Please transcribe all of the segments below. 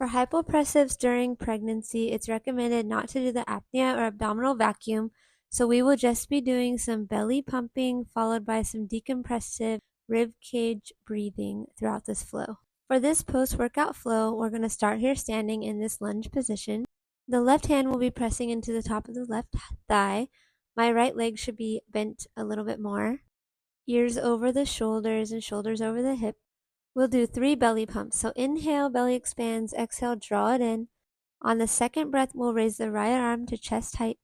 For hypopressives during pregnancy, it's recommended not to do the apnea or abdominal vacuum, so we will just be doing some belly pumping followed by some decompressive rib cage breathing throughout this flow. For this post-workout flow, we're going to start here standing in this lunge position. The left hand will be pressing into the top of the left thigh. My right leg should be bent a little bit more. Ears over the shoulders and shoulders over the hip. We'll do 3 belly pumps. So inhale, belly expands, exhale, draw it in. On the second breath, we'll raise the right arm to chest height.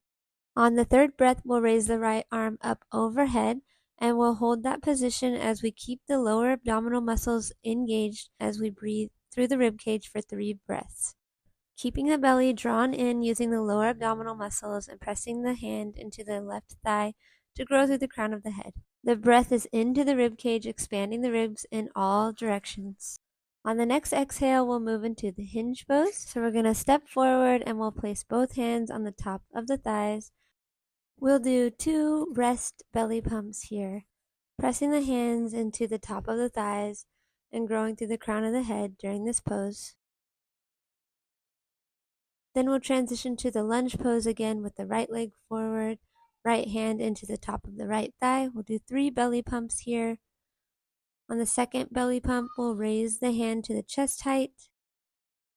On the third breath, we'll raise the right arm up overhead, and we'll hold that position as we keep the lower abdominal muscles engaged as we breathe through the rib cage for 3 breaths. Keeping the belly drawn in using the lower abdominal muscles and pressing the hand into the left thigh to grow through the crown of the head. The breath is into the rib cage, expanding the ribs in all directions. On the next exhale, we'll move into the hinge pose. So we're going to step forward and we'll place both hands on the top of the thighs. We'll do 2 rest belly pumps here, pressing the hands into the top of the thighs and growing through the crown of the head during this pose. Then we'll transition to the lunge pose again with the right leg forward, right hand into the top of the right thigh. We'll do 3 belly pumps here. On the second belly pump, we'll raise the hand to the chest height.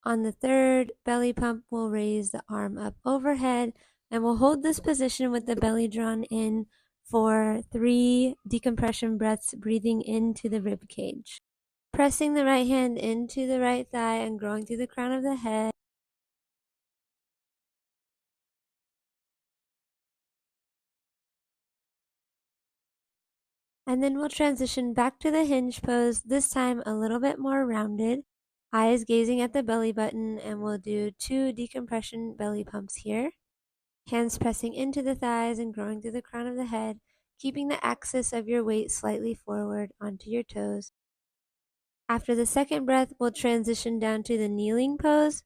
On the third belly pump, we'll raise the arm up overhead, and we'll hold this position with the belly drawn in for 3 decompression breaths, breathing into the rib cage. Pressing the right hand into the right thigh and growing through the crown of the head. And then we'll transition back to the hinge pose, this time a little bit more rounded. Eyes gazing at the belly button, and we'll do 2 decompression belly pumps here. Hands pressing into the thighs and growing through the crown of the head, keeping the axis of your weight slightly forward onto your toes. After the second breath, we'll transition down to the kneeling pose.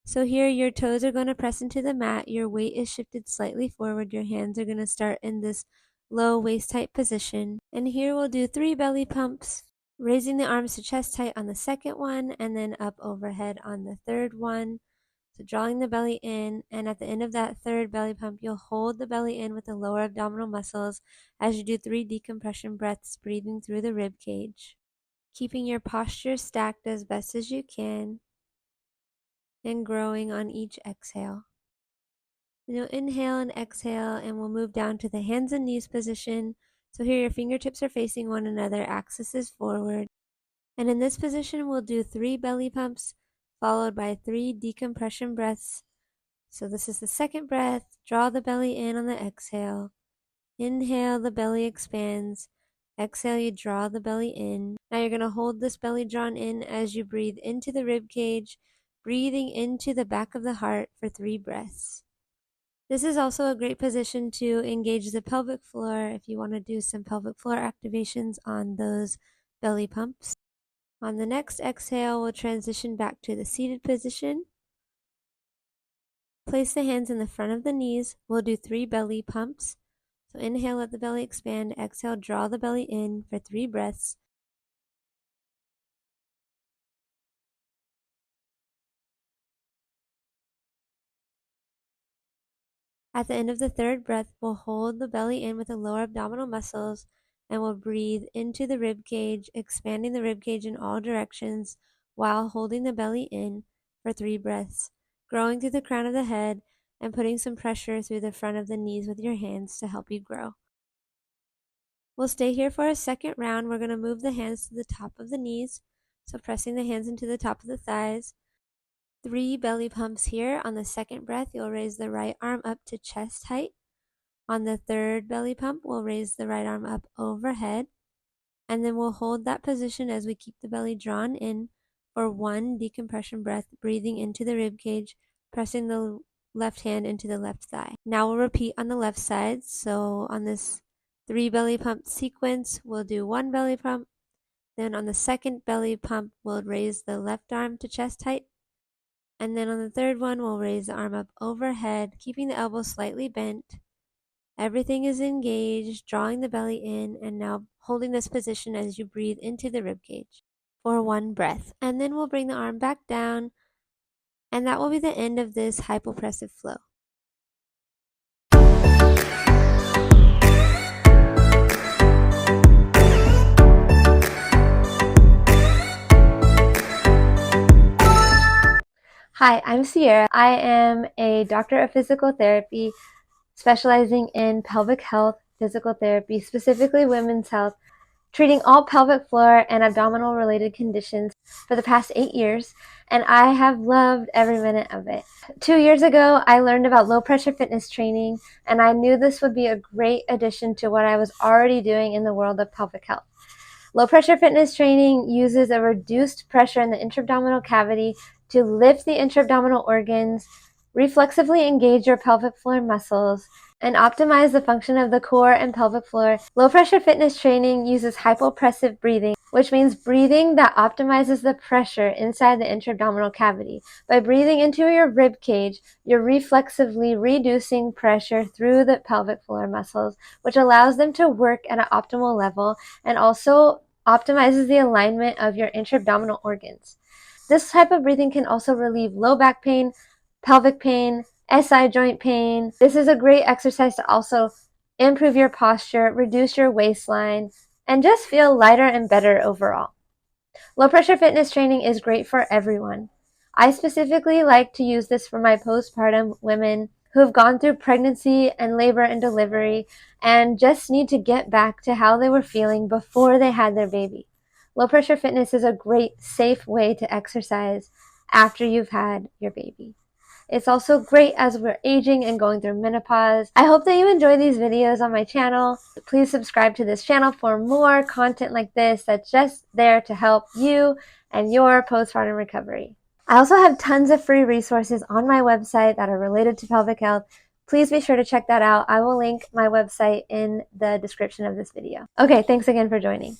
So here your toes are going to press into the mat, your weight is shifted slightly forward, your hands are going to start in this low waist height position. And here we'll do 3 belly pumps, raising the arms to chest height on the second one and then up overhead on the third one. So drawing the belly in, and at the end of that third belly pump, you'll hold the belly in with the lower abdominal muscles as you do 3 decompression breaths, breathing through the rib cage. Keeping your posture stacked as best as you can and growing on each exhale. Then you'll inhale and exhale, and we'll move down to the hands and knees position. So here your fingertips are facing one another, axis is forward. And in this position, we'll do 3 belly pumps, followed by 3 decompression breaths. So this is the second breath. Draw the belly in on the exhale. Inhale, the belly expands. Exhale, you draw the belly in. Now you're going to hold this belly drawn in as you breathe into the rib cage, breathing into the back of the heart for 3 breaths. This is also a great position to engage the pelvic floor if you want to do some pelvic floor activations on those belly pumps. On the next exhale, we'll transition back to the seated position. Place the hands in the front of the knees. We'll do 3 belly pumps. So inhale, let the belly expand. Exhale, draw the belly in for 3 breaths. At the end of the third breath, we'll hold the belly in with the lower abdominal muscles, and we'll breathe into the rib cage, expanding the rib cage in all directions while holding the belly in for 3 breaths, growing through the crown of the head and putting some pressure through the front of the knees with your hands to help you grow. We'll stay here for a second round. We're going to move the hands to the top of the knees, so pressing the hands into the top of the thighs. 3 belly pumps here. On the second breath, you'll raise the right arm up to chest height. On the third belly pump, we'll raise the right arm up overhead. And then we'll hold that position as we keep the belly drawn in for 1 decompression breath, breathing into the rib cage, pressing the left hand into the left thigh. Now we'll repeat on the left side. So on this 3 belly pump sequence, we'll do 1 belly pump. Then on the second belly pump, we'll raise the left arm to chest height. And then on the third one, we'll raise the arm up overhead, keeping the elbow slightly bent. Everything is engaged, drawing the belly in, and now holding this position as you breathe into the rib cage for 1 breath. And then we'll bring the arm back down, And that will be the end of this hypopressive flow. Hi, I'm Sierra. I am a doctor of physical therapy specializing in pelvic health physical therapy, specifically women's health, treating all pelvic floor and abdominal related conditions for the past 8 years, and I have loved every minute of it. 2 years ago, I learned about low pressure fitness training, and I knew this would be a great addition to what I was already doing in the world of pelvic health. Low pressure fitness training uses a reduced pressure in the intra-abdominal cavity to lift the intra-abdominal organs, reflexively engage your pelvic floor muscles, and optimize the function of the core and pelvic floor. Low pressure fitness training uses hypopressive breathing, which means breathing that optimizes the pressure inside the intra-abdominal cavity. By breathing into your rib cage, you're reflexively reducing pressure through the pelvic floor muscles, which allows them to work at an optimal level and also optimizes the alignment of your intra-abdominal organs. This type of breathing can also relieve low back pain, pelvic pain, SI joint pain. This is a great exercise to also improve your posture, reduce your waistline, and just feel lighter and better overall. Low pressure fitness training is great for everyone. I specifically like to use this for my postpartum women who have gone through pregnancy and labor and delivery and just need to get back to how they were feeling before they had their baby. Low pressure fitness is a great, safe way to exercise after you've had your baby. It's also great as we're aging and going through menopause. I hope that you enjoy these videos on my channel. Please subscribe to this channel for more content like this that's just there to help you and your postpartum recovery. I also have tons of free resources on my website that are related to pelvic health. Please be sure to check that out. I will link my website in the description of this video. Okay, thanks again for joining.